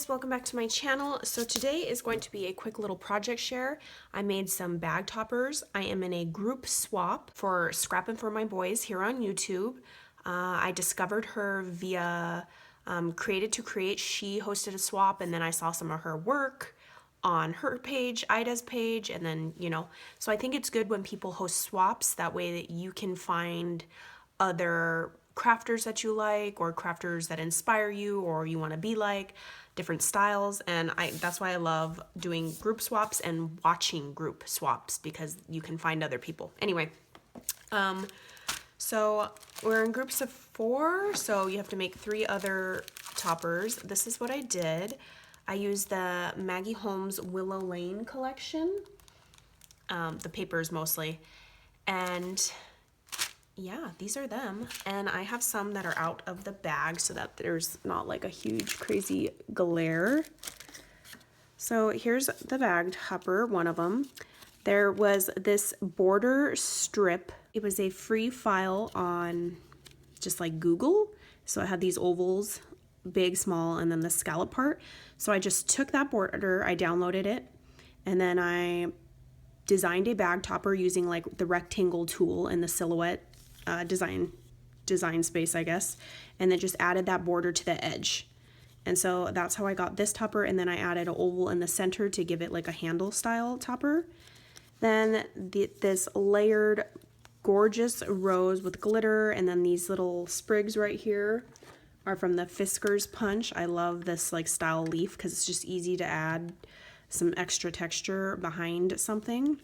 guys, welcome back to my channel. So today is going to be a quick little project share. I made some bag toppers. I am in a group swap for Scrappin' for My Boys here on YouTube. I discovered her via Created to Create. She hosted a swap and then I saw some of her work on her page, Ida's page, and then, so I think it's good when people host swaps, that way that you can find other crafters that you like or crafters that inspire you or you want to be like, different styles. And that's why I love doing group swaps and watching group swaps, because you can find other people. Anyway, so we're in groups of 4, so you have to make 3 other toppers. This is what I did. I used the Maggie Holmes Willow Lane collection, the papers mostly, and yeah, these are them. And I have some that are out of the bag so that there's not like a huge crazy glare. So here's the bag topper, one of them. There was this border strip. It was a free file on just like Google. So it had these ovals, big, small, and then the scallop part. So I just took that border, I downloaded it, and then I designed a bag topper using like the rectangle tool in the silhouette design space, I guess, and then just added that border to the edge. And so that's how I got this topper, and then I added an oval in the center to give it like a handle style topper. Then this layered gorgeous rose with glitter, and then these little sprigs right here are from the Fisker's Punch. I love this like style leaf because it's just easy to add some extra texture behind something.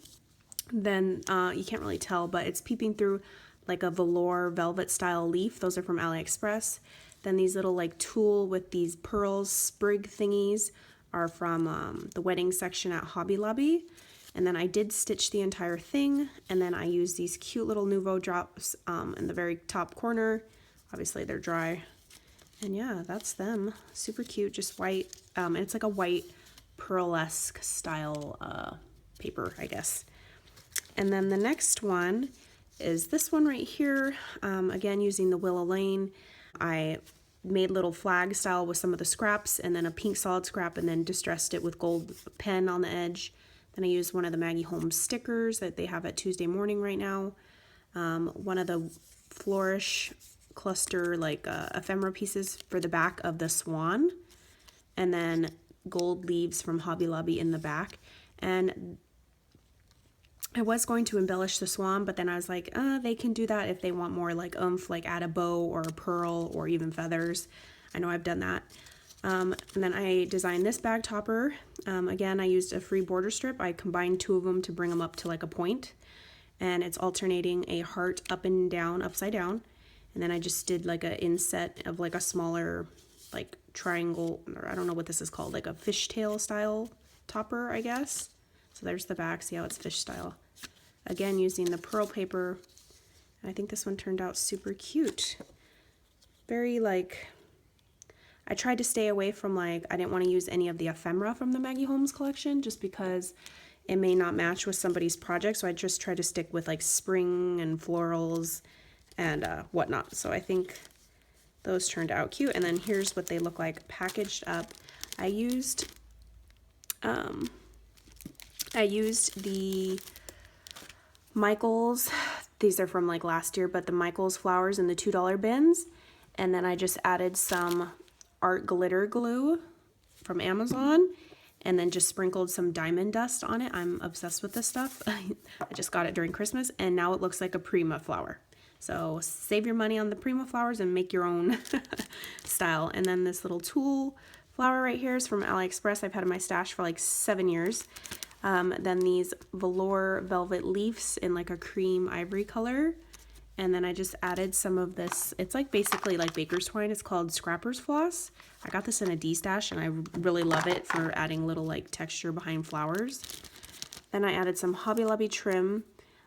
Then you can't really tell, but it's peeping through like a velour velvet style leaf. Those are from AliExpress. Then these little like tulle with these pearls sprig thingies are from the wedding section at Hobby Lobby. And then I did stitch the entire thing, and then I used these cute little Nouveau drops in the very top corner. Obviously they're dry. And yeah, that's them. Super cute, just white. And it's like a white pearlesque style paper, I guess. And then the next one is this one right here. Again, using the Willow Lane. I made little flag style with some of the scraps, and then a pink solid scrap, and then distressed it with gold pen on the edge. Then I used one of the Maggie Holmes stickers that they have at Tuesday Morning right now. One of the flourish cluster like ephemera pieces for the back of the swan, and then gold leaves from Hobby Lobby in the back. And I was going to embellish the swan, but then I was like, they can do that if they want more like oomph, like add a bow or a pearl or even feathers. I know I've done that. And then I designed this bag topper. Again, I used a free border strip. I combined 2 of them to bring them up to like a point. And it's alternating a heart up and down, upside down. And then I just did like an inset of like a smaller like triangle, or I don't know what this is called, like a fishtail style topper, I guess. So there's the back. See how it's fish style. Again, using the pearl paper. And I think this one turned out super cute. Very like, I tried to stay away from like, I didn't want to use any of the ephemera from the Maggie Holmes collection just because it may not match with somebody's project. So I just tried to stick with like spring and florals and whatnot. So I think those turned out cute. And then here's what they look like packaged up. I used the Michaels, these are from like last year, but the Michaels flowers in the $2 bins. And then I just added some art glitter glue from Amazon, and then just sprinkled some diamond dust on it. I'm obsessed with this stuff. I just got it during Christmas, and now it looks like a Prima flower. So save your money on the Prima flowers and make your own style. And then this little tulle flower right here is from AliExpress. I've had in my stash for like 7 years. Then these velour velvet leaves in like a cream ivory color. And then I just added some of this. It's like basically like baker's twine. It's called Scrapper's Floss. I got this in a D-stash and I really love it for adding little like texture behind flowers. Then I added some Hobby Lobby trim.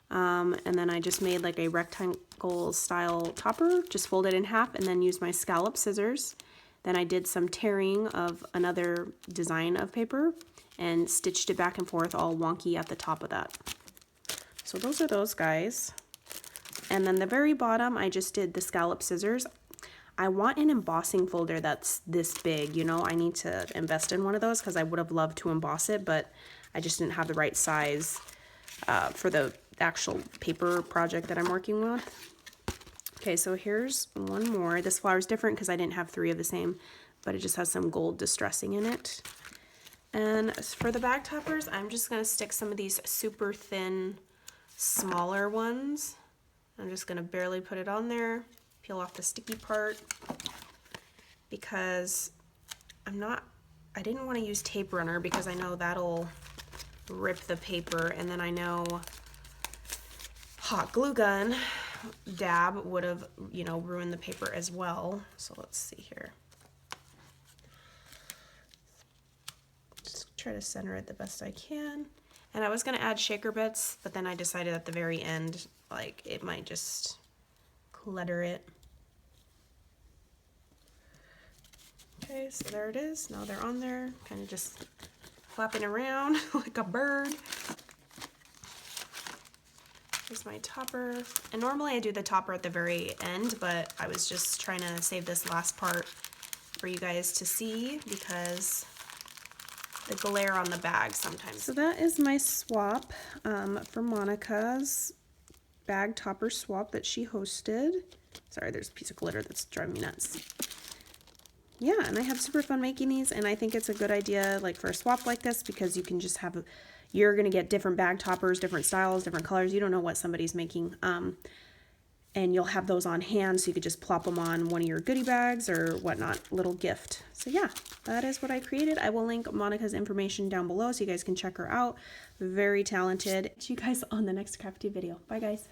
And then I just made like a rectangle style topper, just folded in half, and then used my scallop scissors. Then I did some tearing of another design of paper and stitched it back and forth all wonky at the top of that. So those are those guys. And then the very bottom, I just did the scallop scissors. I want an embossing folder that's this big, you know. I need to invest in one of those because I would have loved to emboss it, but I just didn't have the right size for the actual paper project that I'm working with. Okay, so here's one more. This flower is different because I didn't have 3 of the same, but it just has some gold distressing in it. And for the bag toppers, I'm just going to stick some of these super thin, smaller ones. I'm just going to barely put it on there, peel off the sticky part, because I didn't want to use tape runner because I know that'll rip the paper, and then I know hot glue gun dab would have, you know, ruined the paper as well. So let's see here. Just try to center it the best I can. And I was going to add shaker bits, but then I decided at the very end, like, it might just clutter it. Okay, so there it is. Now they're on there, kind of just flapping around like a bird. Here's my topper. And normally I do the topper at the very end, but I was just trying to save this last part for you guys to see because the glare on the bag sometimes. So that is my swap for Monica's bag topper swap that she hosted. Sorry, there's a piece of glitter that's driving me nuts. Yeah, and I had super fun making these, and I think it's a good idea like for a swap like this because you can just have you're going to get different bag toppers, different styles, different colors. You don't know what somebody's making. And you'll have those on hand, so you could just plop them on one of your goodie bags or whatnot, little gift. So yeah, that is what I created. I will link Monica's information down below so you guys can check her out. Very talented. See you guys on the next crafty video. Bye guys.